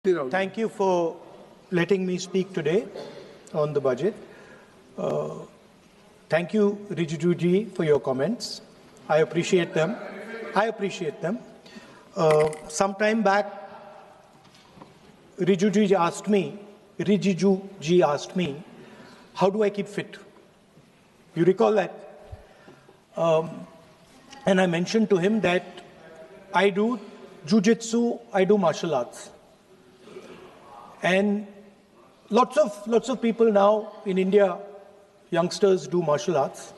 Thank you for letting me speak today on the budget. Thank you, Rijiju for your comments. I appreciate them. Some time back, Rijiju asked me, how do I keep fit? You recall that? And I mentioned to him that I do jiu-jitsu, I do martial arts. And lots of people now in India, youngsters do martial arts.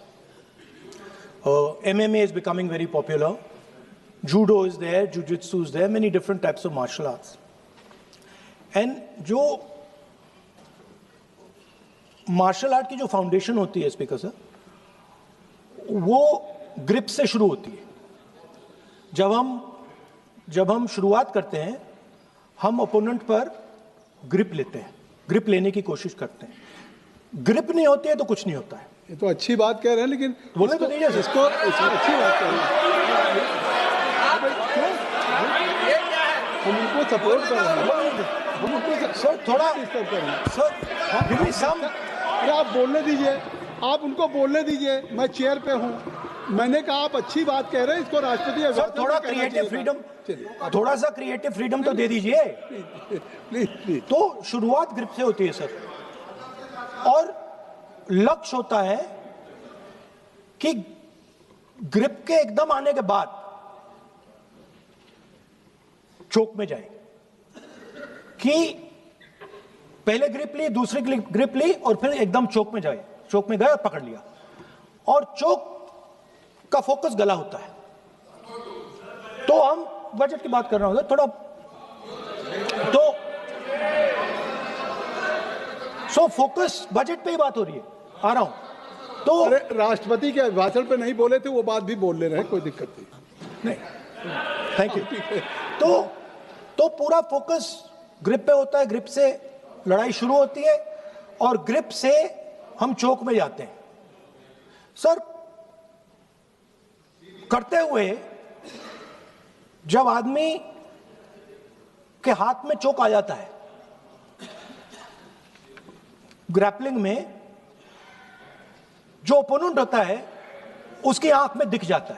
MMA is becoming very popular. Judo is there, jiu-jitsu is there, many different types of martial arts. And जो martial art की जो foundation होती है speaker sir, वो grip से शुरू होती है. जब हम शुरुआत करते हैं, हम opponent पर ग्रिप लेते हैं, ग्रिप लेने की कोशिश करते हैं. ग्रिप नहीं होती है तो कुछ नहीं होता है. ये तो अच्छी बात कह रहे हैं, लेकिन बोले तो नहीं है इसको अच्छी बात कह रहे हैं. हम उनको सपोर्ट कर रहे हैं. हम उनको सर थोड़ा डिस्टर्ब कर रहे हैं. सर गिव मी सम. अरे आप बोलने दीजिए, आप उनको बोलने दीजिए. मैं चेयर पे हूँ. मैंने कहा आप अच्छी बात कह रहे हैं, इसको राष्ट्रपति सर थोड़ा क्रिएटिव फ्रीडम, थोड़ा सा क्रिएटिव फ्रीडम तो दे दीजिए. प्लीज. तो शुरुआत ग्रिप से होती है सर, और लक्ष्य होता है कि ग्रिप के एकदम आने के बाद चोक में जाए, कि पहले ग्रिप ली, दूसरी ग्रिप ली और फिर एकदम चोक में जाए. चोक में गए और पकड़ लिया, और चोक का फोकस गला होता है. तो हम बजट की बात कर रहे हैं थोड़ा, तो सो फोकस बजट पे ही बात हो रही है. आ रहा हूं. तो अरे राष्ट्रपति के भाषण पे नहीं बोले थे, वो बात भी बोल ले रहे हैं, कोई दिक्कत नहीं. Thank you. तो पूरा फोकस ग्रिप पे होता है. ग्रिप से लड़ाई शुरू होती है और ग्रिप से हम चोक में जाते हैं. सर करते हुए जब आदमी के हाथ में चोक आ जाता है, ग्रैपलिंग में जो ओपोनेंट होता है उसकी आंख में दिख जाता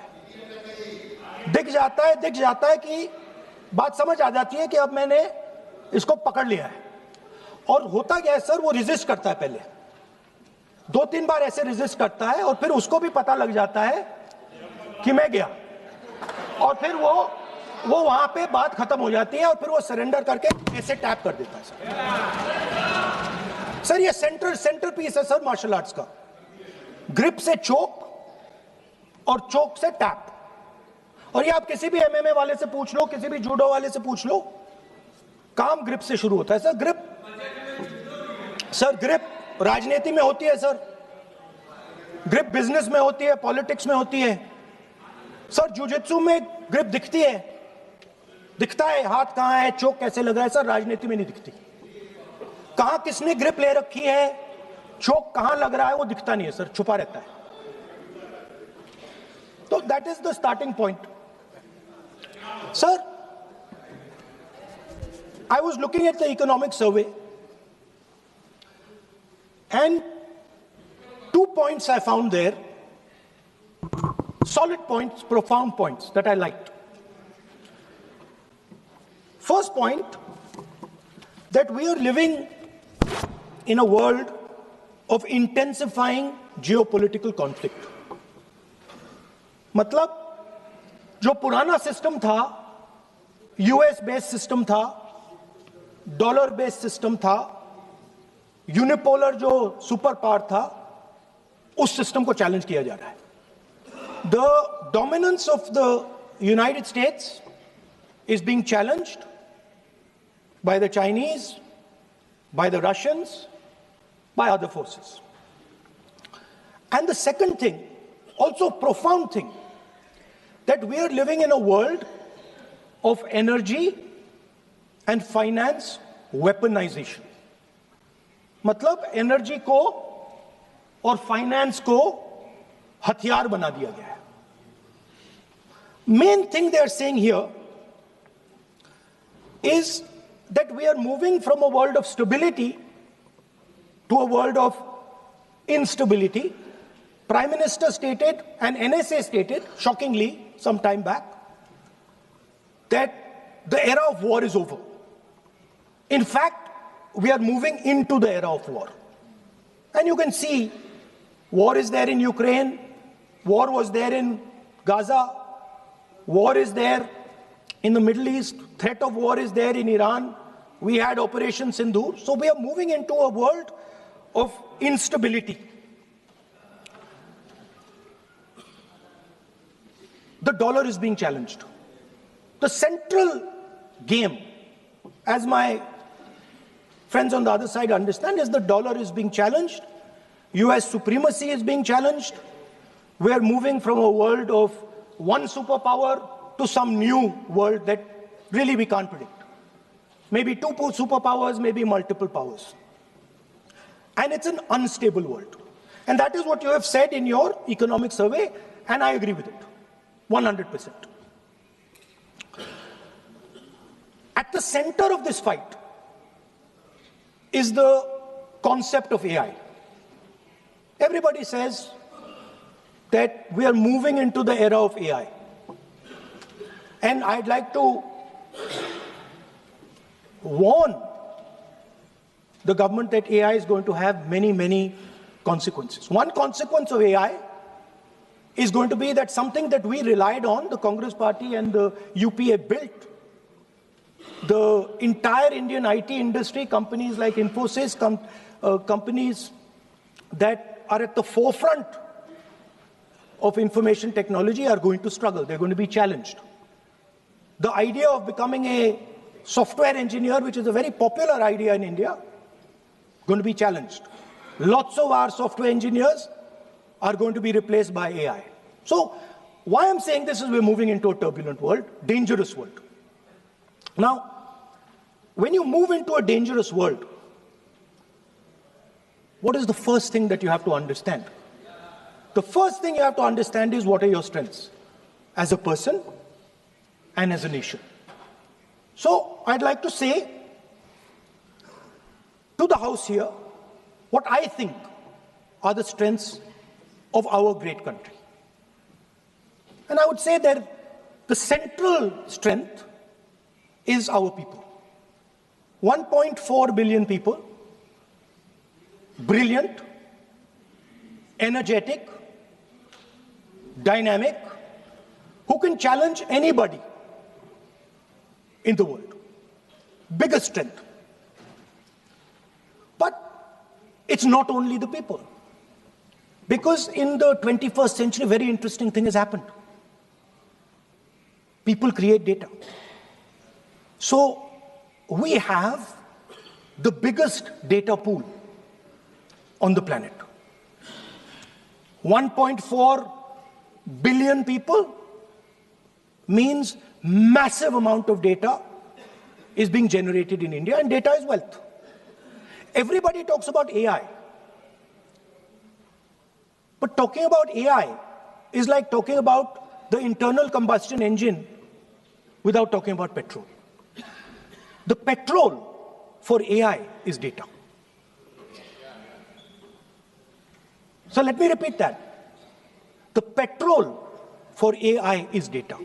है कि बात समझ आ जाती है कि अब मैंने इसको पकड़ लिया है. और होता क्या है सर, वो रेजिस्ट करता है. पहले 2-3 बार ऐसे रेजिस्ट करता है और फिर उसको भी पता लग जाता है कि मैं गया, और फिर वो वहां पे बात खत्म हो जाती है और फिर वो सरेंडर करके ऐसे टैप कर देता है. सर ये सेंटर पीस है सर मार्शल आर्ट्स का. ग्रिप से चोक और चोक से टैप. और ये आप किसी भी एमएमए वाले से पूछ लो, किसी भी जूडो वाले से पूछ लो, काम ग्रिप से शुरू होता है. सर ग्रिप राजनीति में होती है सर, ग्रिप बिजनेस में होती है, पॉलिटिक्स में होती है. सर जिu-jitsu में ग्रिप दिखता है हाथ कहां है, चोक कैसे लग रहा है. सर राजनीति में नहीं दिखती. कहां किसने ग्रिप ले रखी है, चोक कहां लग रहा है, वो दिखता नहीं है सर, छुपा रहता है. तो that is the starting point. Sir I was looking at the economic survey, and 2 points I found there, solid points, profound points that I liked. First point, that we are living in a world of intensifying geopolitical conflict. मतलब जो पुराना system था, US based system था, dollar based system था, unipolar जो super power था, उस system को चैलेंज किया जा रहा है. The dominance of the United states is being challenged by the Chinese, by the Russians, by other forces. And the second thing, also profound thing, that we are living in a world of energy and finance weaponization. मतलब energy को और finance को हथियार बना दिया गया है. Main thing they are saying here is that we are moving from a world of stability to a world of instability. Prime Minister stated, and NSA stated, shockingly, some time back, that the era of war is over. In fact, we are moving into the era of war. And you can see, war is there in Ukraine, war was there in Gaza, war is there in the Middle East, threat of war is there in Iran, we had Operation Sindoor. So we are moving into a world of instability. The dollar is being challenged. The central game, as my friends on the other side understand, is the dollar is being challenged. US supremacy is being challenged. We are moving from a world of one superpower to some new world that really we can't predict. Maybe two superpowers, maybe multiple powers. And it's an unstable world. And that is what you have said in your economic survey, and I agree with it, 100%. At the center of this fight is the concept of AI. Everybody says that we are moving into the era of AI. And I'd like to warn the government that AI is going to have many, many consequences. One consequence of AI is going to be that something that we relied on, the Congress Party and the UPA built, the entire Indian IT industry, companies like Infosys, companies that are at the forefront of information technology are going to struggle. They're going to be challenged. The idea of becoming a software engineer, which is a very popular idea in India, going to be challenged. Lots of our software engineers are going to be replaced by AI. So why I'm saying this is we're moving into a turbulent world, dangerous world. Now, when you move into a dangerous world, what is the first thing that you have to understand? The first thing you have to understand is what are your strengths as a person and as a nation. So I'd like to say to the House here what I think are the strengths of our great country. And I would say that the central strength is our people. 1.4 billion people, brilliant, energetic, dynamic, who can challenge anybody in the world. Biggest strength. But it's not only the people. Because in the 21st century, a very interesting thing has happened. People create data. So we have the biggest data pool on the planet. 1.4 billion people means massive amount of data is being generated in India, and data is wealth. Everybody talks about AI. But talking about AI is like talking about the internal combustion engine without talking about petrol. The petrol for AI is data. So let me repeat that. The petrol for AI is data.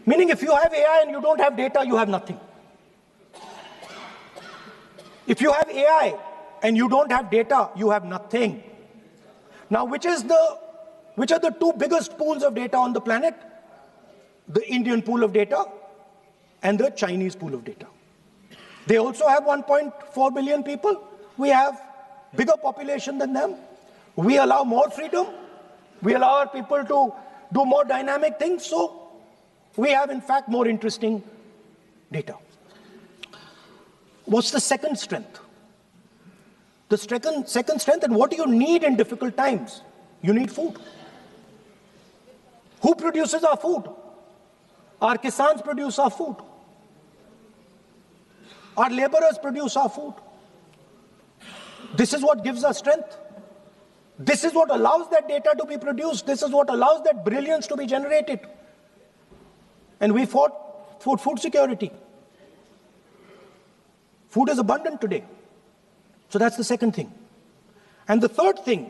Meaning if you have AI and you don't have data, you have nothing. If you have AI and you don't have data, you have nothing. Now, which are the two biggest pools of data on the planet? The Indian pool of data and the Chinese pool of data. They also have 1.4 billion people. We have bigger population than them. We allow more freedom. We allow our people to do more dynamic things. So we have, in fact, more interesting data. What's the second strength? The second strength, and what do you need in difficult times? You need food. Who produces our food? Our Kisans produce our food. Our laborers produce our food. This is what gives us strength. This is what allows that data to be produced. This is what allows that brilliance to be generated. And we fought for food security. Food is abundant today. So that's the second thing. And the third thing,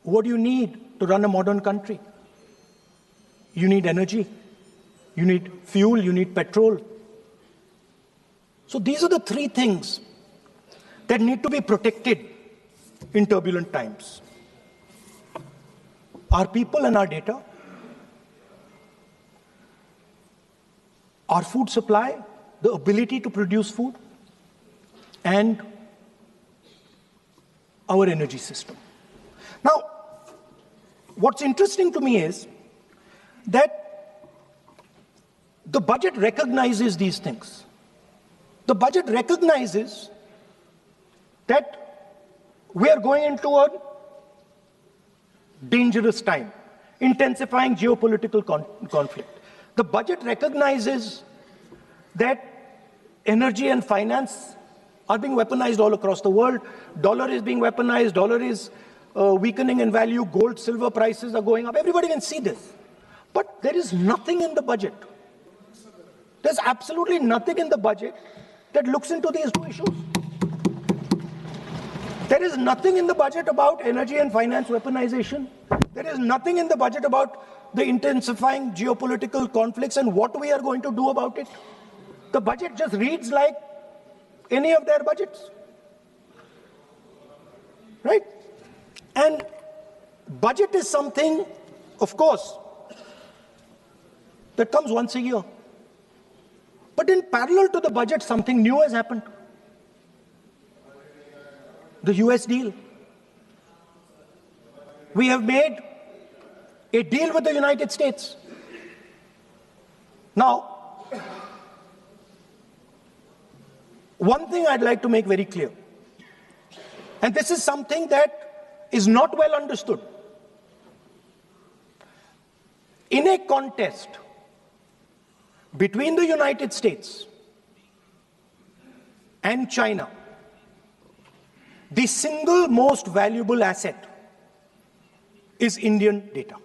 what do you need to run a modern country? You need energy, you need fuel, you need petrol. So these are the three things that need to be protected in turbulent times. Our people and our data, our food supply, the ability to produce food, and our energy system. Now, what's interesting to me is that the budget recognizes these things. The budget recognizes that we are going into a dangerous time, intensifying geopolitical conflict. The budget recognizes that energy and finance are being weaponized all across the world. Dollar is being weaponized, dollar is weakening in value, gold, silver prices are going up. Everybody can see this. But there is nothing in the budget. There's absolutely nothing in the budget that looks into these two issues. There is nothing in the budget about energy and finance weaponization. There is nothing in the budget about the intensifying geopolitical conflicts and what we are going to do about it. The budget just reads like any of their budgets. Right? And budget is something, of course, that comes once a year. But in parallel to the budget, something new has happened. The US deal. We have made a deal with the United States. Now, one thing I'd like to make very clear, and this is something that is not well understood. In a contest between the United States and China, the single most valuable asset is Indian data.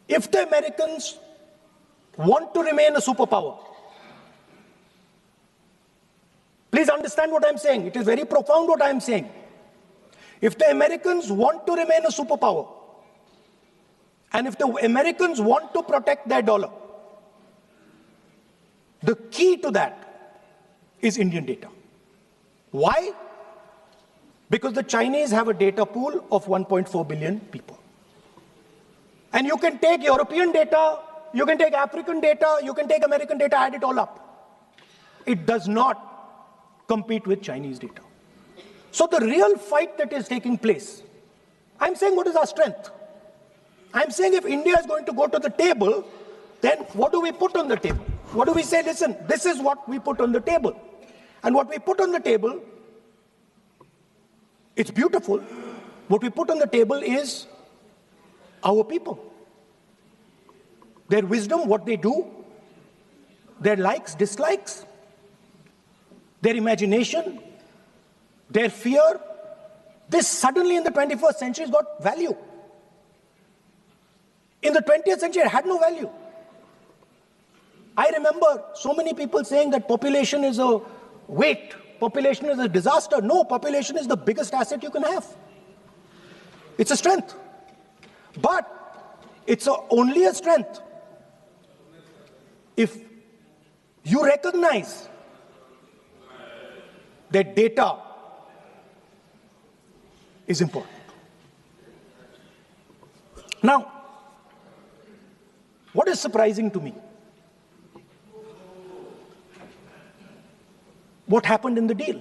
If the Americans want to remain a superpower, please understand what I'm saying. It is very profound what I'm saying. If the Americans want to remain a superpower, and if the Americans want to protect their dollar, the key to that is Indian data. Why? Because the Chinese have a data pool of 1.4 billion people. And you can take European data, you can take African data, you can take American data, add it all up. It does not compete with Chinese data. So the real fight that is taking place, I'm saying what is our strength? I'm saying if India is going to go to the table, then what do we put on the table? What do we say? Listen, this is what we put on the table. And what we put on the table, it's beautiful. What we put on the table is our people. Their wisdom, what they do, their likes, dislikes, their imagination, their fear. This suddenly in the 21st century has got value. In the 20th century, it had no value. I remember so many people saying that population is a weight, population is a disaster. No, population is the biggest asset you can have. It's a strength. But it's only a strength if you recognize that data is important. Now, what is surprising to me? What happened in the deal?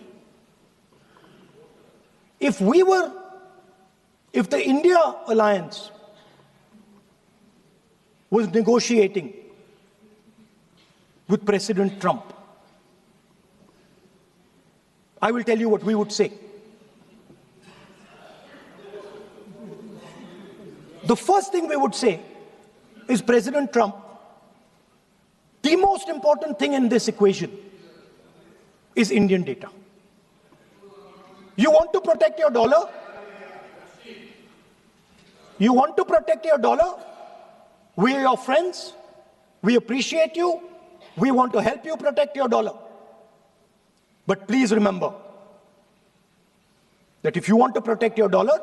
If the India alliance was negotiating with President Trump, I will tell you what we would say. The first thing we would say is, President Trump, the most important thing in this equation is Indian data. You want to protect your dollar? You want to protect your dollar? We are your friends. We appreciate you. We want to help you protect your dollar. But please remember that if you want to protect your dollar,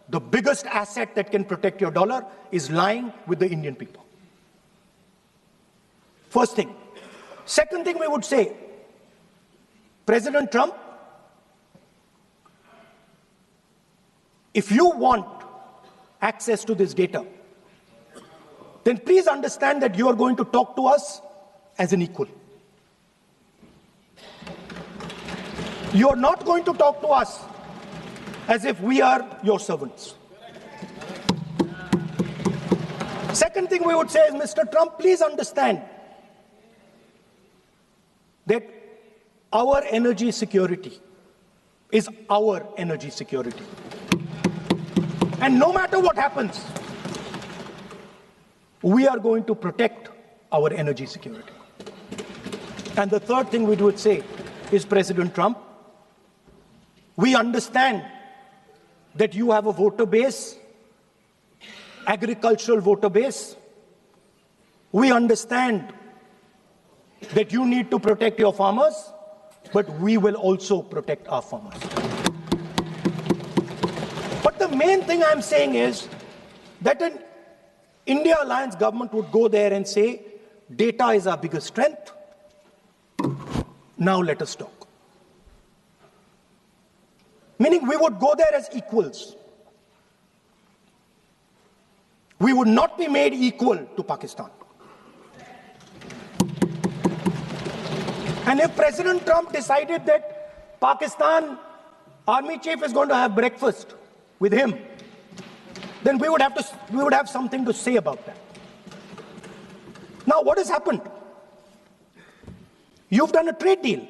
the biggest asset that can protect your dollar is lying with the Indian people. First thing. Second thing we would say, President Trump, if you want access to this data, then please understand that you are going to talk to us as an equal. You are not going to talk to us as if we are your servants. Second thing we would say is, Mr. Trump, please understand that our energy security is our energy security. And no matter what happens, we are going to protect our energy security. And the third thing we would say is, President Trump, we understand that you have a voter base, agricultural voter base. We understand that you need to protect your farmers, but we will also protect our farmers. But the main thing I'm saying is that an India Alliance government would go there and say, data is our biggest strength. Now let us talk. Meaning we would go there as equals. We would not be made equal to Pakistan. And if President Trump decided that Pakistan army chief is going to have breakfast with him, then we would have something to say about that. Now, what has happened? You've done a trade deal.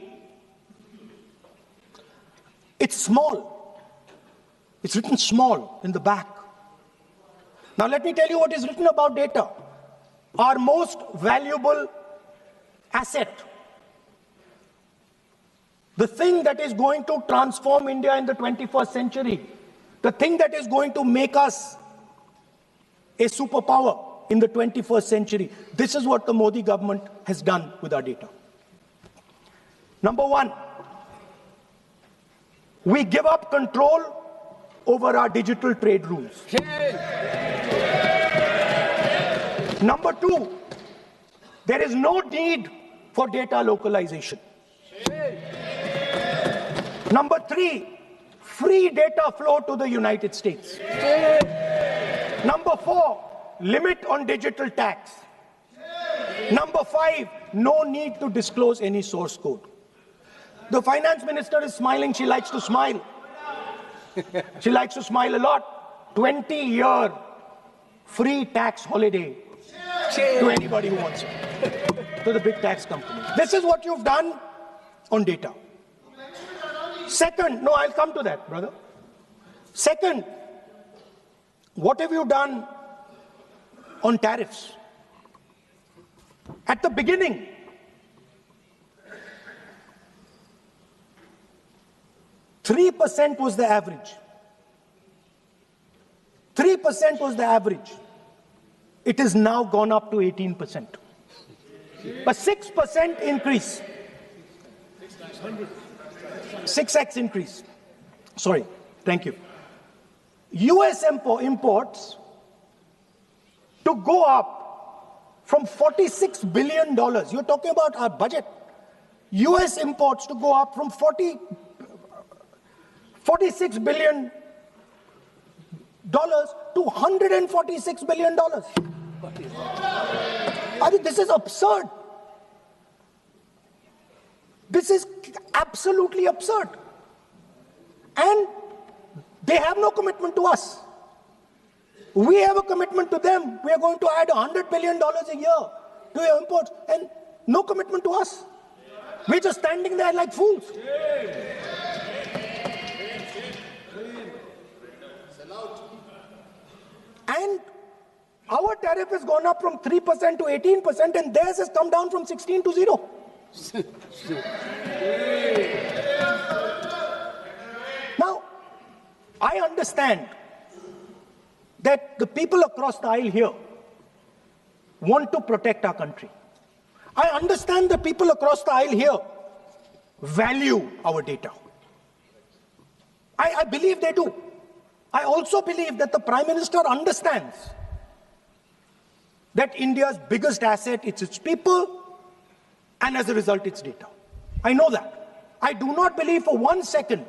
It's small. It's written small in the back. Now, let me tell you what is written about data. Our most valuable asset, the thing that is going to transform India in the 21st century, the thing that is going to make us a superpower in the 21st century. This is what the Modi government has done with our data. Number one, we give up control over our digital trade rules. Number two, there is no need for data localization. Number three, free data flow to the United States. Number four, limit on digital tax. Number five, no need to disclose any source code. The finance minister is smiling. She likes to smile. She likes to smile a lot. 20-year free tax holiday to anybody who wants it, to the big tax companies. This is what you've done on data. Second, no, I'll come to that, brother. Second, what have you done on tariffs? At the beginning, %3 was the average. 3% was the average. It has now gone up to 18%. A 6% increase. 6x increase. Sorry, thank you. US imports to go up from $46 billion. You're talking about our budget. US imports to go up from $46 billion to $146 billion. I mean, this is absurd. This is absolutely absurd. And they have no commitment to us. We have a commitment to them. We are going to add $100 billion a year to your imports, and no commitment to us. We're just standing there like fools. And our tariff has gone up from 3% to 18%, and theirs has come down from 16 to 0. Now, I understand that the people across the aisle here want to protect our country. I understand the people across the aisle here value our data. I believe they do. I also believe that the Prime Minister understands that India's biggest asset is its people, and as a result, its data. I know that. I do not believe for 1 second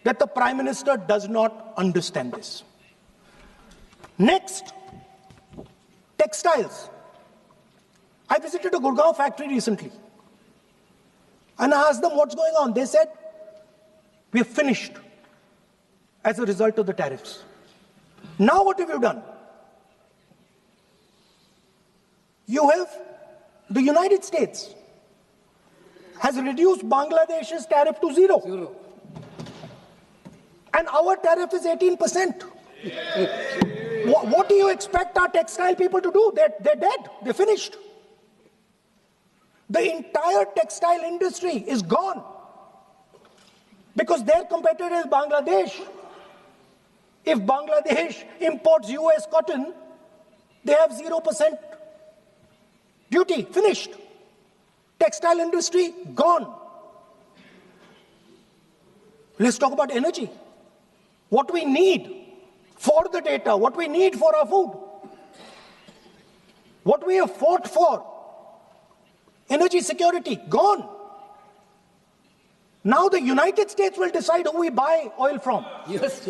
that the Prime Minister does not understand this. Next, textiles. I visited a Gurgaon factory recently, and I asked them what's going on. They said, we are finished as a result of the tariffs. Now what have you done? You have, the United States has reduced Bangladesh's tariff to zero. And our tariff is 18%. What do you expect our textile people to do? They're dead. They're finished. The entire textile industry is gone because their competitor is Bangladesh. If Bangladesh imports US cotton, they have 0% duty. Finished. Textile industry gone. Let's talk about energy. What we need for the data, what we need for our food, what we have fought for, energy security, gone. Now the United States will decide who we buy oil from. Yes.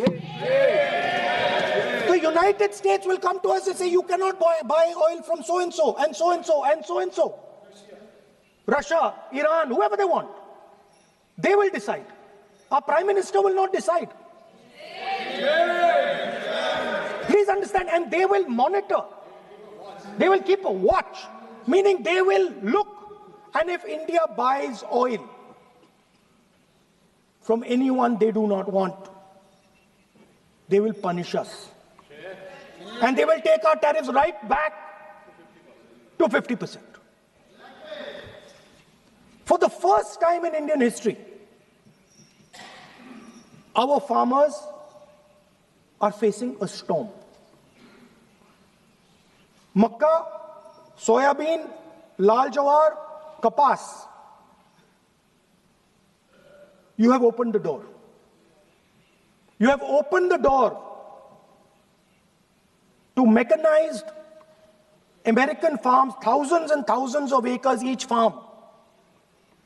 The United States will come to us and say, you cannot buy oil from so-and-so, and so-and-so, and so-and-so. Russia, Iran, whoever they want. They will decide. Our Prime Minister will not decide. Please understand, and they will monitor. They will keep a watch, meaning they will look, and if India buys oil from anyone they do not want, they will punish us. And they will take our tariffs right back to 50%. For the first time in Indian history, our farmers are facing a storm. Makka, soybean, lal jawar, kapas. You have opened the door. You have opened the door to mechanized American farms, thousands and thousands of acres each farm.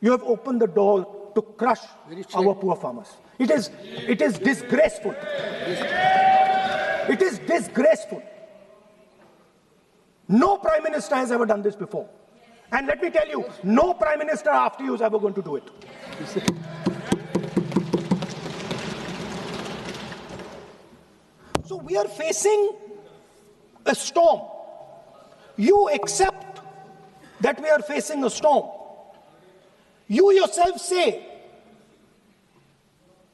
You have opened the door to crush our poor farmers. It is disgraceful. It is disgraceful. No Prime Minister has ever done this before. And let me tell you, no Prime Minister after you is ever going to do it. So we are facing a storm. You accept that we are facing a storm. You yourself say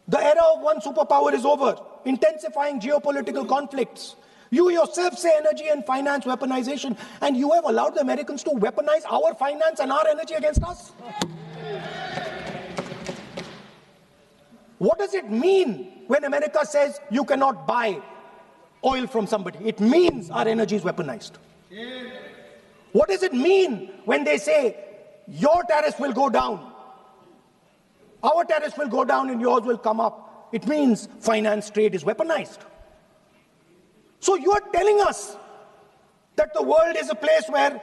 the era of one superpower is over, intensifying geopolitical conflicts. You yourself say energy and finance weaponization, and you have allowed the Americans to weaponize our finance and our energy against us. What does it mean when America says you cannot buy oil from somebody? It means our energy is weaponized. What does it mean when they say your tariffs will go down, our tariffs will go down and yours will come up? It means finance trade is weaponized. So you are telling us that the world is a place where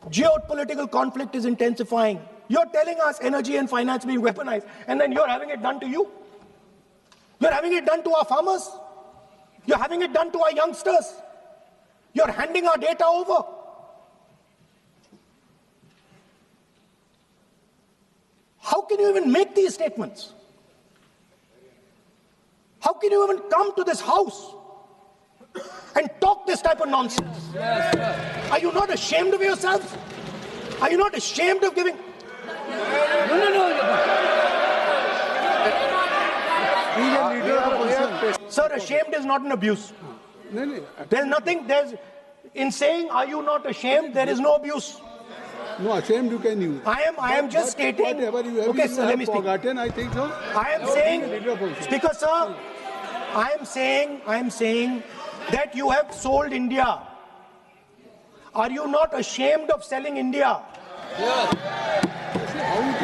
geopolitical conflict is intensifying. You're telling us energy and finance being weaponized, and then you're having it done to you. You're having it done to our farmers. You're having it done to our youngsters. You're handing our data over. How can you even make these statements? How can you even come to this house and talk this type of nonsense? Yes. Are you not ashamed of yourselves? Are you not ashamed of giving? No. He's a leader of opposition. Sir, ashamed is not an abuse. No. There's nothing, in saying, are you not ashamed, there is no abuse. No, ashamed you can use. I am just stating. Whatever you have, Okay, you sir, have let me speak. forgotten, I think so. I am saying, Speaker sir, I am saying that you have sold India. Are you not ashamed of selling India?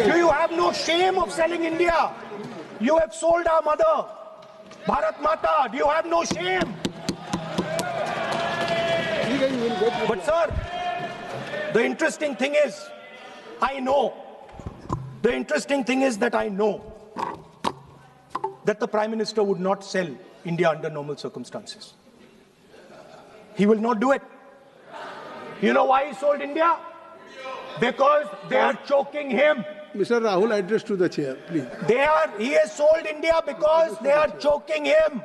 Do you have no shame of selling India? You have sold our mother, Bharat Mata. Do you have no shame? But sir, the interesting thing is, I know that the Prime Minister would not sell India under normal circumstances. He will not do it. You know why he sold India? Because they are choking him. Mr. Rahul, address to the chair, please. He has sold India because they are choking him.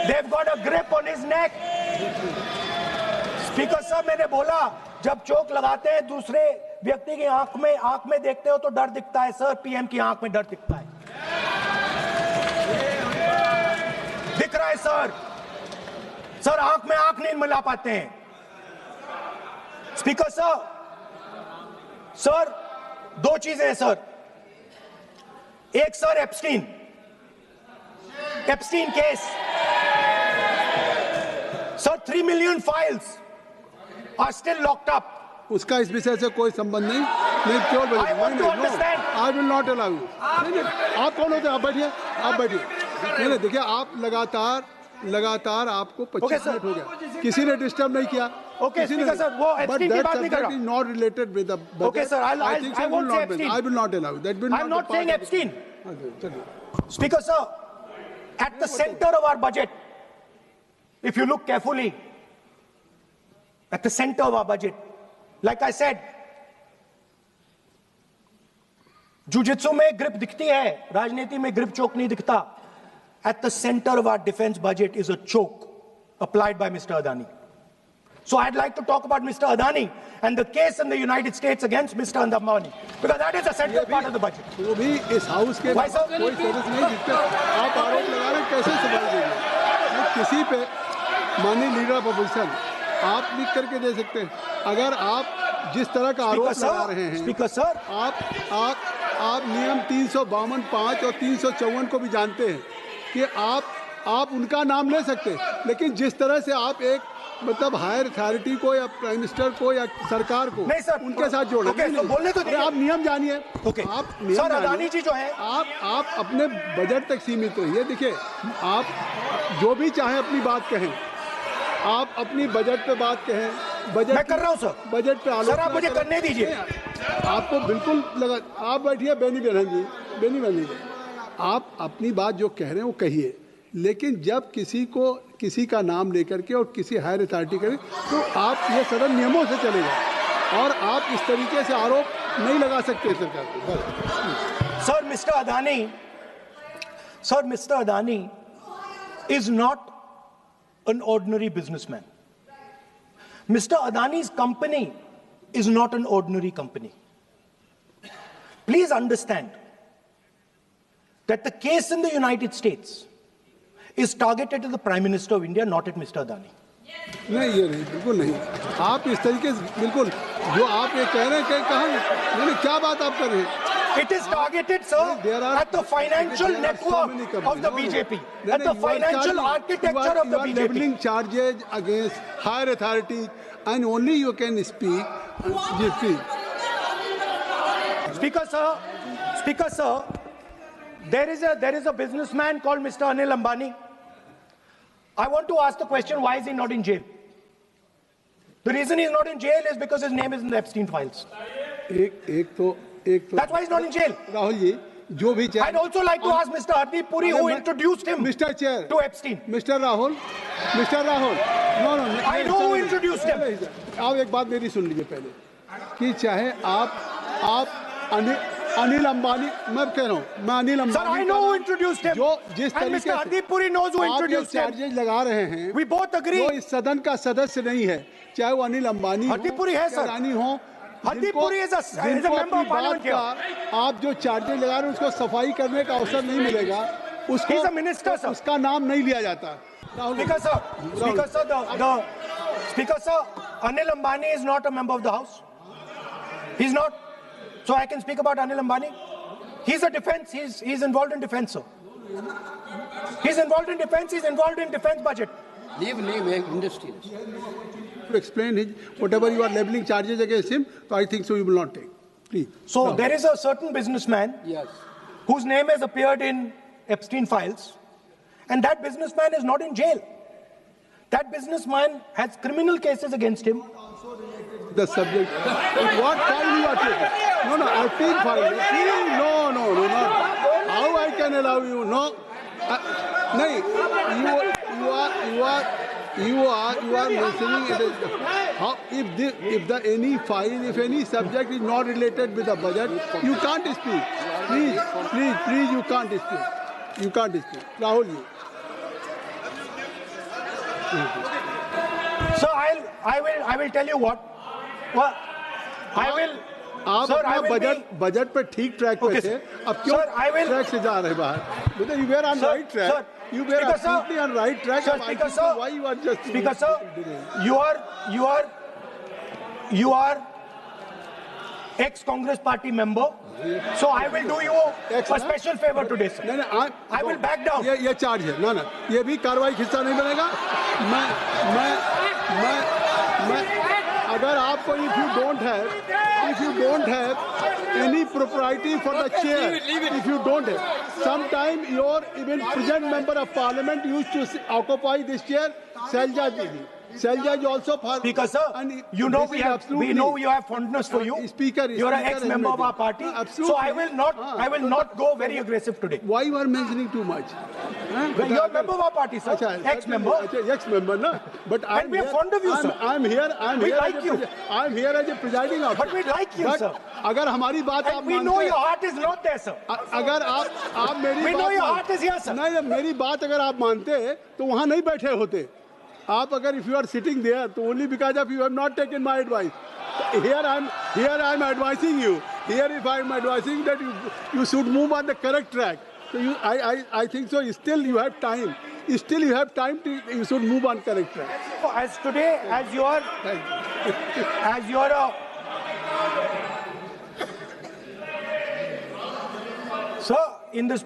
They've got a grip on his neck. Speaker साहब, मैंने बोला जब चोक लगाते हैं दूसरे व्यक्ति की आंख में देखते हो तो डर दिखता है सर, पीएम की आंख में डर दिखता है, दिख रहा है सर आंख में आंख नहीं मिला पाते हैं। स्पीकर साहब, सर दो चीजें हैं सर, एक sir Epstein case sir, 3 million files are still locked up. उसका इस विषय से कोई संबंध नहीं। मैं क्यों बोल रहा हूं? I will not allow you. आप कौन होते हैं? आप बैठिए। नहीं, देखिए आप लगातार आपको 25 मिनट हो गया, किसी ने डिस्टर्ब नहीं किया। ओके स्पीकर सर, वो एप्स्टीन की बात नहीं कर रहा। Not related with the budget. Okay sir, I won't say Epstein. I will not allow that. I am not saying Epstein. Speaker sir, at the center of our budget, if you look carefully, at the center of our budget, like I said, jujitsu में grip दिखती है, राजनीति में grip choke नहीं दिखता. At the center of our defense budget is a choke applied by Mr. Adani. So I'd like to talk about Mr. Adani and the case in the United States against Mr. Ambani, because that is a central part of the budget. वो भी इस house के Why, sir? कोई service नहीं जिस पे आप आरोप लगा रहे हैं, कैसे संभाल देंगे? किसी पे माननीय लीडर ऑफ अपोजिशन आप लिख करके दे सकते हैं। अगर आप जिस तरह का आरोप लगा रहे हैं, स्पीकर सर, आप नियम 352(5) और 354 को भी जानते हैं कि आप उनका नाम ले सकते हैं, लेकिन जिस तरह से आप एक मतलब हायर अथॉरिटी को या प्राइम मिनिस्टर को या सरकार को नहीं सर, उनके साथ जोड़े। तो बोलने तो दीजिए। आप नियम जानिए। आप नियम सर, अदानी जी जो है, आप अपने बजट तक सीमित रहिए। देखिए, आप जो भी चाहे अपनी बात कहें, आप अपनी बजट पे बात कहें, बजट मैं कर रहा हूं सर, बजट पे आलोचना सर आप मुझे करने दीजिए। आपको बिल्कुल लगा। आप बैठिए बेनी बहन जी, आप अपनी बात जो कह रहे हैं वो कहिए, लेकिन जब किसी का नाम लेकर के और किसी हायर अथॉरिटी करें तो आप ये सदन नियमों से चलेगा और आप इस तरीके से आरोप नहीं लगा सकते सरकार को। Sir mister Adani is not an ordinary businessman. Mr. Adani's company is not an ordinary company. Please understand that the case in the United States is targeted at the Prime Minister of India, not at Mr. Adani. नहीं, ये नहीं, बिल्कुल नहीं। आप इस तरीके से बिल्कुल जो आप ये कह रहे हैं कि कहाँ, क्या बात आप कर रहे हैं? It is targeted, sir, at the financial network of the BJP, at the financial architecture of the BJP. Leveling charges against higher authorities, and only you can speak. Speaker sir, there is a businessman called Mr. Anil Ambani. I want to ask the question, why is he not in jail? The reason he's not in jail is because his name is in the Epstein files. That's why he's not in jail. Rahul ji, जो भी I'd also like to ask Mr. Hardeep Puri, who introduced him Mr. Chair to Epstein. Mr. Rahul, no, I know who introduced him. आप एक बात मेरी सुन लीजिए पहले, कि चाहे आप अनिल अंबानी, मैं कह रहा हूँ, मैं Anil Ambani, Sir, I know who introduced him. जो जिस and तरीके Mr. Hardeep Puri knows who introduced him. Charges लगा रहे हैं, We both agree. जो इस सदन का सदस्य नहीं है, चाहे वो अनिल अंबानी Hardeep Puri है सर, रानी हो, Hardeep Puri is a member of parliament here. आप जो चार्जेज लगा रहे हैं उसको सफाई करने का अवसर नहीं मिलेगा, उसको He's a minister, sir. उसका नाम नहीं लिया जाता। Speaker sir, Anil Ambani is not a member of the House. He's not. So I can speak about Anil Ambani. He's a defense. He's involved in defense, sir. He's involved in defense. He's involved in defense budget. Leave industry. To explain whatever you are leveling charges against him, so I think so you will not take. Please. So No. there is a certain businessman Yes. whose name has appeared in Epstein files, and that businessman is not in jail. That businessman has criminal cases against him. The subject. What file you are taking? No, no, Epstein file. Please, no, not. How I can allow you? No. No, you are mentioning it as how if any subject is not related with the budget, you can't speak. Please, you can't speak. You can't speak. Rahul ji. So I will tell you what. Well, I will. आप Sir, I अपना will budget पे ठीक track पे Okay, थे, sir. अब क्यों Sir, I will- track से जा रहे बाहर? Because you were on Sir, right track. sir, You were Speaker, sir. absolutely on right track. Sir, I Speaker, think so sir. why you are just Speaker sir, you are ex-Congress party member. So I will do you Ex, a na? special favor today, sir. नहीं, I will back down. ये charge है ना ये भी कार्रवाई हिस्सा नहीं बनेगा मैं अगर आपको if you don't have any propriety for the chair, if you don't have, sometime your even present member of parliament used to occupy this chair, Selja Didi. Selja is also for Speaker sir, and you know this is absolutely- we know you have fondness for you. Speaker, you are an Speaker ex-member of has our party. made it. So Absolutely. I will not go very aggressive today. Why you are mentioning too much? You are a member of our party, sir. अच्छा, Ex-member. Ex-member, na? But And we are fond of you, sir. I'm here. We like you. I'm here as a presiding officer. But we like you, But sir. अगर हमारी बात आप And we मानते know हैं- your heart is not there, sir. अगर आप मेरी We know बात your मान- heart is here, sir. नहीं मेरी बात अगर आप मानते तो वहाँ नहीं बैठे होते आप अगर if you are sitting there तो only because of you have not taken my advice. Here I'm advising you. Here if I'm advising that you should move on the correct track. So I think so. Still you have time. Still you have time to you should move on correct track. So as today, as you are a sir, in the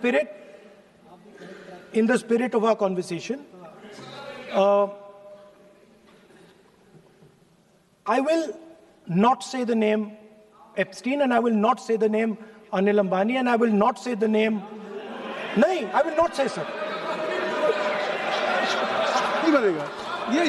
spirit of our conversation, I will not say the name Epstein, and I will not say the name Anil Ambani, and I will not say the name. No, I will not say, sir. नहीं बनेगा ये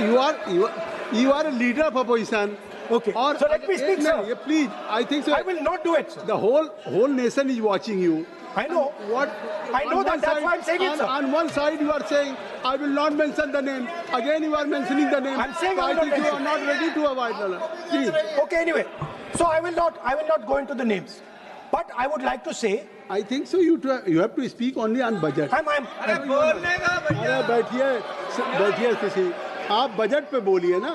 you are a leader of opposition. Okay. और So let me speak, sir. ये please I think so. I will not do it, sir. The whole nation is watching you. I know. What? I know on that. one That's side- why I'm saying it, sir. On one side you are saying, I will not mention the name. Again you are mentioning the name. I'm saying so I I will not think you are mention. not ready to avoid the Please. Okay, anyway. So I will not go into the names. But I would like to say, I think so you have to speak only on budget. अरे बैठिए किसी आप budget पे बोलिए ना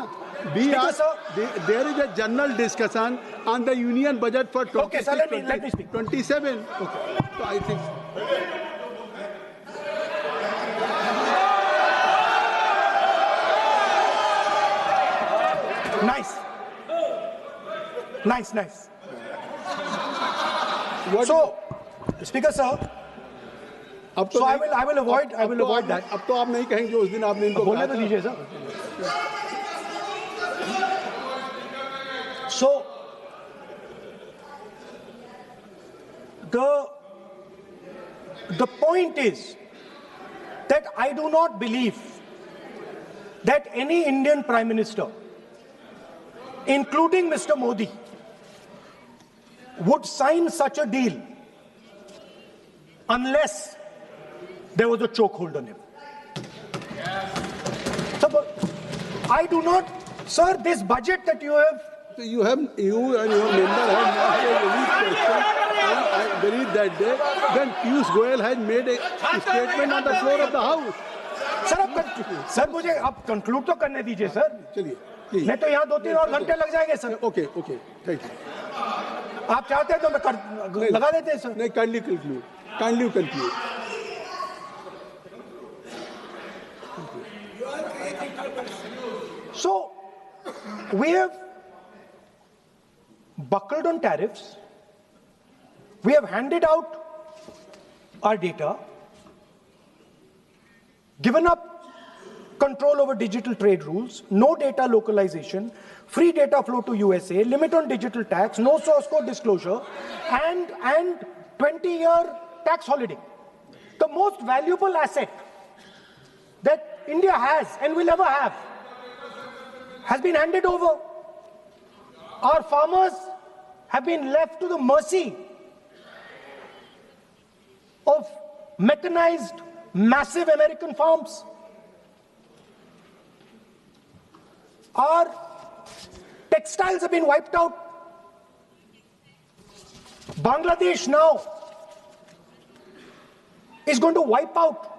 there is a general discussion on the union budget for 26, Okay, sir, let me speak. 27. Okay. So I think nice. what So, Speaker sir, अब तो so I नहीं- will avoid अब that. अब तो आप नहीं कहेंगे उस दिन आपने इनको बोलने कहा तो था। दीजिए sir. So, the point is that I do not believe that any Indian Prime Minister, including Mr. Modi, would sign such a deal unless there was a chokehold on him. So, but I do not, sir, this budget that you have. So you and your member have not made any question. I believe that day. Then Piyush Goyal had made a statement on the floor of the House. Sir मुझे आप conclude तो करने दीजिए sir. चलिए please. नहीं तो यहाँ 2-3 और घंटे लग जाएंगे सर. Okay, thank you. आप चाहते हैं तो मैं लगा देते हैं सर. नहीं, kindly conclude. So we have buckled on tariffs. We have handed out our data, given up control over digital trade rules, no data localization, free data flow to USA, limit on digital tax, no source code disclosure, and 20-year tax holiday. The most valuable asset that India has and will ever have has been handed over. Our farmers have been left to the mercy of mechanized, massive American farms. Our textiles have been wiped out. Bangladesh now is going to wipe out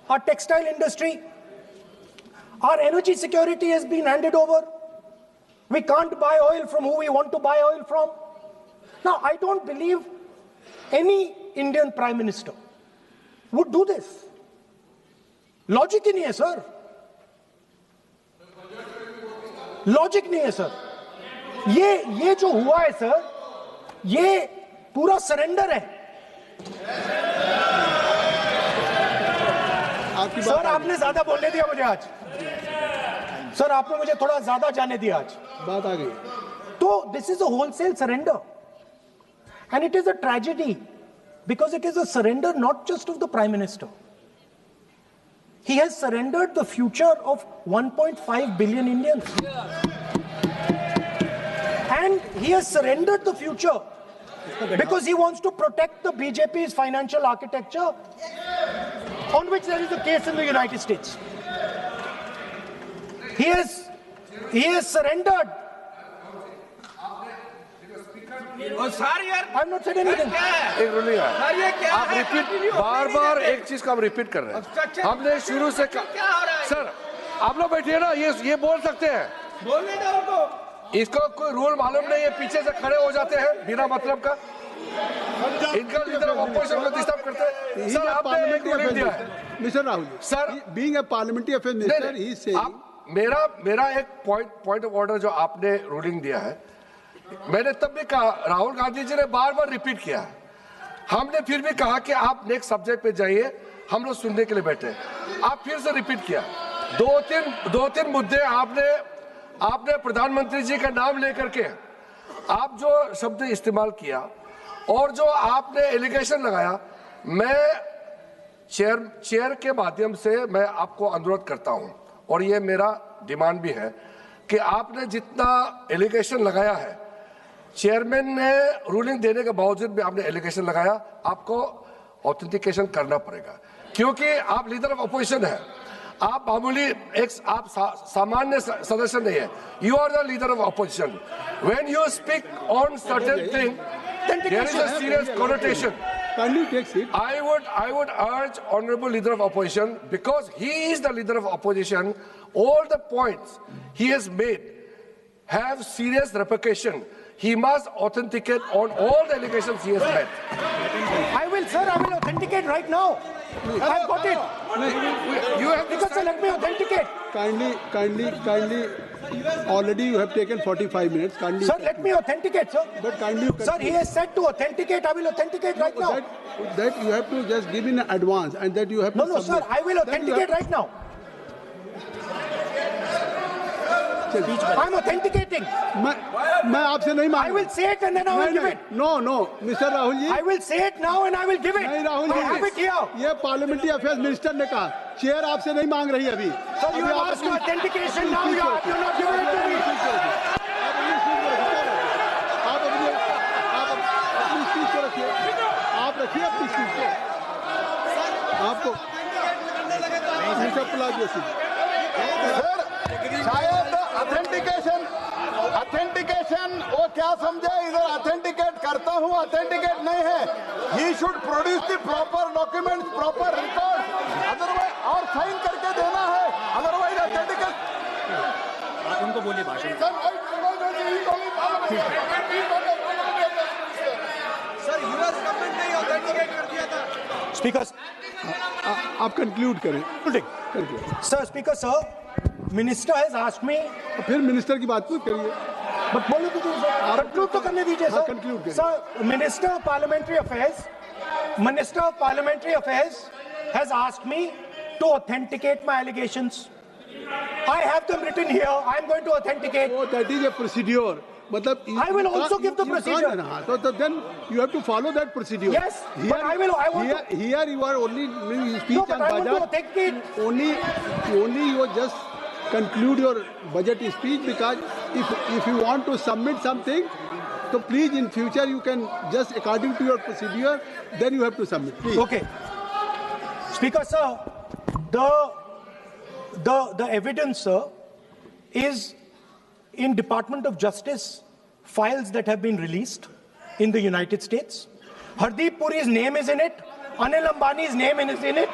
our textile industry. Our energy security has been handed over. We can't buy oil from who we want to buy oil from. Now, I don't believe any Indian Prime Minister would do this. Logic ही नहीं है sir. Logic नहीं है sir. ये जो हुआ है sir, ये पूरा सरेंडर है. सर आपने ज्यादा बोलने दिया मुझे आज. सर आपने मुझे थोड़ा ज्यादा जाने दिया आज. बात आ गई. तो this is a wholesale surrender, and it is a tragedy because it is a surrender not just of the Prime Minister. He has surrendered the future of 1.5 billion Indians. And he has surrendered the future because he wants to protect the BJP's financial architecture, on which there is a case in the United States. He has surrendered. I'm not saying anything. एक रुलिए आप repeat बार एक चीज का हम repeat कर रहे हैं. हमने शुरू से सर आप लोग बैठिए ना, ये बोल सकते हैं. बोलने दो उनको. इसको कोई रूल मालूम नहीं है, पीछे से खड़े हो जाते हैं बिना मतलब का. इनका लीडर ऑपोजिशन को डिस्टर्ब करते हैं. सर आपने एक रूलिंग दिया है mister Rahul sir, being a parliamentary affair minister ही से मेरा एक पॉइंट ऑफ ऑर्डर जो आपने रूलिंग दिया है, मैंने तब भी कहा, राहुल गांधी जी ने बार रिपीट किया. हमने फिर भी कहा कि आप नेक्स्ट सब्जेक्ट पे जाइए, हम लोग सुनने के लिए बैठे. आप फिर से रिपीट किया. दो तीन मुद्दे आपने प्रधानमंत्री जी का नाम लेकर के आप जो शब्द इस्तेमाल किया और जो आपने एलिगेशन लगाया, मैं चेयर के माध्यम से मैं आपको अनुरोध करता हूं, और ये मेरा डिमांड भी है कि आपने जितना एलिगेशन लगाया है, चेयरमैन ने रूलिंग देने के बावजूद भी आपने एलिगेशन लगाया, आपको ऑथेंटिकेशन करना पड़ेगा, क्योंकि आप लीडर ऑफ अपोजिशन है. आप मामूली आप सामान्य सदस्य नहीं है. You are the leader of opposition. When you speak on certain thing, there is a serious connotation. I would urge Honorable Leader of Opposition, because he is the Leader of Opposition, all the points he has made have serious repercussion. He must authenticate on all the allegations he has made. I will authenticate right now. I've got it. You have to because let me authenticate. Kindly. Already you have taken 45 minutes. Kindly. Sir, let me authenticate, sir. But kindly. Sir, he has said to authenticate. I will authenticate right now. That you have to just give in advance, and that you have to. No, sir. I will authenticate right now. I'm authenticating. मैं आपसे नहीं मांग. I will say it and then I will give it. No, Mr. Rahul ji. I will say it now and I will give it. नहीं Rahul ji. I have it here. ये parliamentary affairs minister ने कहा, chair आपसे नहीं मांग रही अभी. So you have asked for authentication now. You're not giving it to me. आप रखिए अपनी चीज को. आपको मिस्टर प्लाजो शायद ऑथेंटिकेशन वो क्या समझे, इधर ऑथेंटिकेट करता हूँ, ऑथेंटिकेट नहीं है. He should produce the proper document, proper record, otherwise और साइन करके देना है, अदरवाइज ऑथेंटिकेट. उनको बोलिए भाषण. सर यूएस गवर्नमेंट ने ऑथेंटिकेट कर दिया था. Speaker, आप कंक्लूड करें. Sir, Speaker, sir, Minister has asked me. फिर मिनिस्टर की बात मत करिए. But बोलो तो कंक्लूड तो करने दीजिए सर. conclude करिए. Sir, Minister of Parliamentary Affairs has asked me to authenticate my allegations. I have them written here. I'm going to authenticate. Oh, that is a procedure. मतलब I will also give the procedure. So then you have to follow that procedure. Yes, but I want to. Here you are only speech No, but on I want to budget. authenticate. Only you just conclude your budget speech, because if you want to submit something, so please in future you can just according to your procedure, then you have to submit. Please. Okay. Speaker, sir, the evidence, sir, is in Department of Justice files that have been released in the United States. Hardeep Puri's name is in it. Anil Ambani's name is in it.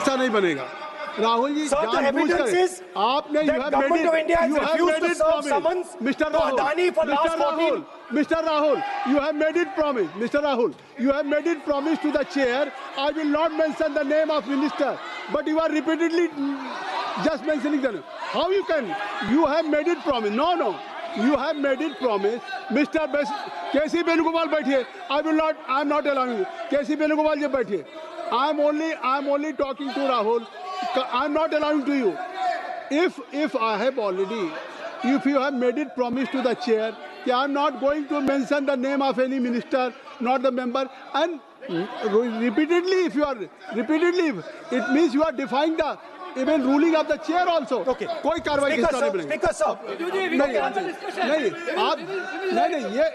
ऐसा नहीं बनेगा Rahul ji, Sir, the evidence is आपने that government of India has refused to serve summons to Adani for last 14. Mr. Rahul, you have made it promise. Mr. Rahul, you have made it promise to the chair. I will not mention the name of minister, but you are repeatedly just mentioning the name. How you can? You have made it promise. No. You have made it promise. Mr. K.C. Venugopal बैठिए. I am not allowing you. K.C. Venugopal जी बैठिए. I am only talking to Rahul. I am not allowing to you. If I have already, if you have made it promise to the chair, I am not going to mention the name of any minister, not the member, and repeatedly, it means you are defying the even ruling of the chair also. Okay. कोई कार्रवाई किस तरह बनेगी? Speaker, sir. नहीं ये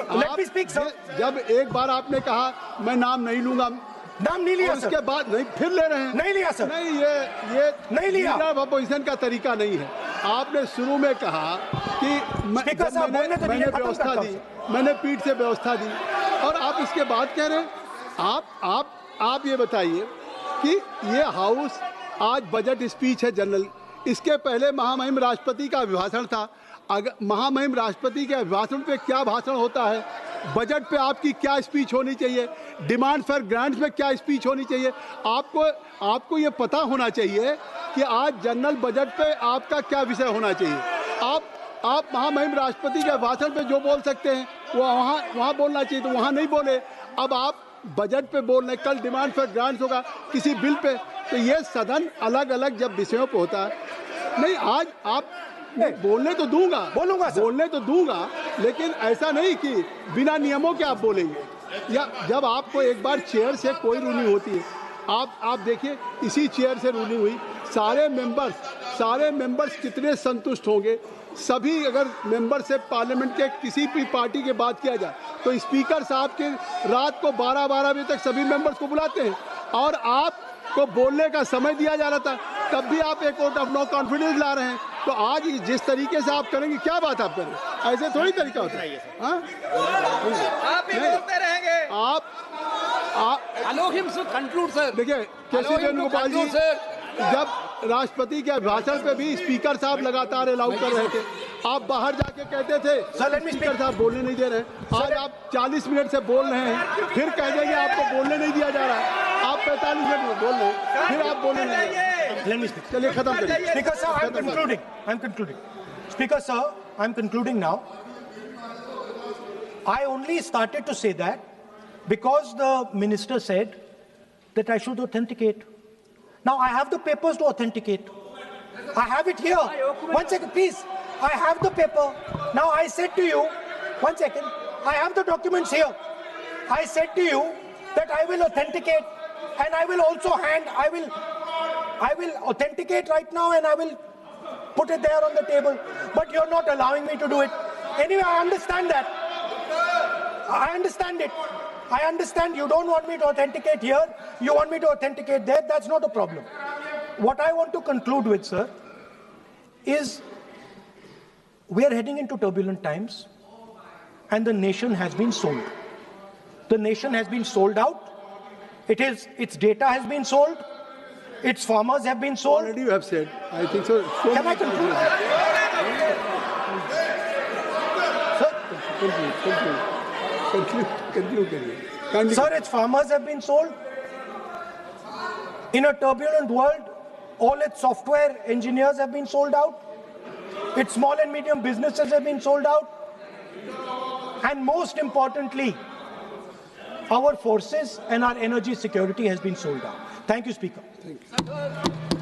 Let me speak, sir. जब एक बार आपने कहा मैं नाम नहीं लूंगा, नाम नहीं लिया, सर. उसके बाद नहीं फिर ले रहे हैं. नहीं लिया, सर. नहीं ये नहीं लिया. लीडर अपोजिशन का तरीका नहीं है. आपने शुरू में कहा कि मैंने व्यवस्था दी, मैंने पीठ से व्यवस्था दी, और आप इसके बाद कह रहे हैं. आप ये बताइए कि ये हाउस आज बजट स्पीच है जनरल, इसके पहले महामहिम राष्ट्रपति का अभिभाषण था. अगर महामहिम राष्ट्रपति के अभिभाषण पे क्या भाषण होता है, बजट पे आपकी क्या स्पीच होनी चाहिए, डिमांड फॉर ग्रांट्स में क्या स्पीच होनी चाहिए, आपको ये पता होना चाहिए कि आज जनरल बजट पे आपका क्या विषय होना चाहिए. आप महामहिम राष्ट्रपति के भाषण पे जो बोल सकते हैं वो वहाँ बोलना चाहिए, तो वहाँ नहीं बोले. अब आप बजट पे बोल रहे, कल डिमांड फॉर ग्रांट्स होगा किसी बिल पे, तो ये सदन अलग अलग जब विषयों पे होता है. नहीं, आज आप बोलने तो दूंगा, लेकिन ऐसा नहीं कि बिना नियमों के आप बोलेंगे. या जब आपको एक बार चेयर से कोई रूलिंग होती है, आप देखिए इसी चेयर से रूलिंग हुई, सारे मेंबर्स कितने संतुष्ट होंगे. सभी अगर मेंबर से पार्लियामेंट के किसी भी पार्टी की बात किया जाए तो स्पीकर साहब के रात को 12 बजे तक सभी मेंबर्स को बुलाते हैं, और आपको बोलने का समय दिया जा रहा था, तब भी आप एक वोट ऑफ नो कॉन्फिडेंस ला रहे हैं. तो आज जिस तरीके से आप करेंगे, क्या बात आप करें, ऐसे थोड़ी तरीका होता है. आप भी बोलते रहेंगे. Allow him to conclude, sir. देखिए के.सी. वेणुगोपाल जी, जब राष्ट्रपति के भाषण पे भी स्पीकर साहब लगातार अलाउ कर रहे थे, आप बाहर जाके कहते थे स्पीकर साहब बोलने नहीं दे रहे. आज आप 40 मिनट से बोल रहे हैं, फिर कह देंगे आपको बोलने नहीं दिया जा रहा है. आप 45 मिनट में बोल रहे हैं, फिर आप बोलने नहीं दे रहे. चलिए खत्म करिए. Speaker, sir, I'm concluding. Speaker, sir, I'm concluding now. I only started to say that because the minister said that I should authenticate. Now I have the papers to authenticate. I have it here. 1 second, please. I have the paper. Now I said to you, 1 second. I have the documents here. I said to you that I will authenticate, and I will also I will authenticate right now, and I will put it there on the table. But you're not allowing me to do it. Anyway, I understand that. I understand it. I understand you don't want me to authenticate here. You want me to authenticate there. That's not a problem. What I want to conclude with, sir, is we are heading into turbulent times, and the nation has been sold. The nation has been sold out. Its data has been sold. Its farmers have been sold. Already you have said. I think so. Can I conclude? Conclude. Sir, its farmers have been sold. In a turbulent world, all its software engineers have been sold out. Its small and medium businesses have been sold out. And most importantly, our forces and our energy security has been sold out. Thank you, Speaker. Thank you.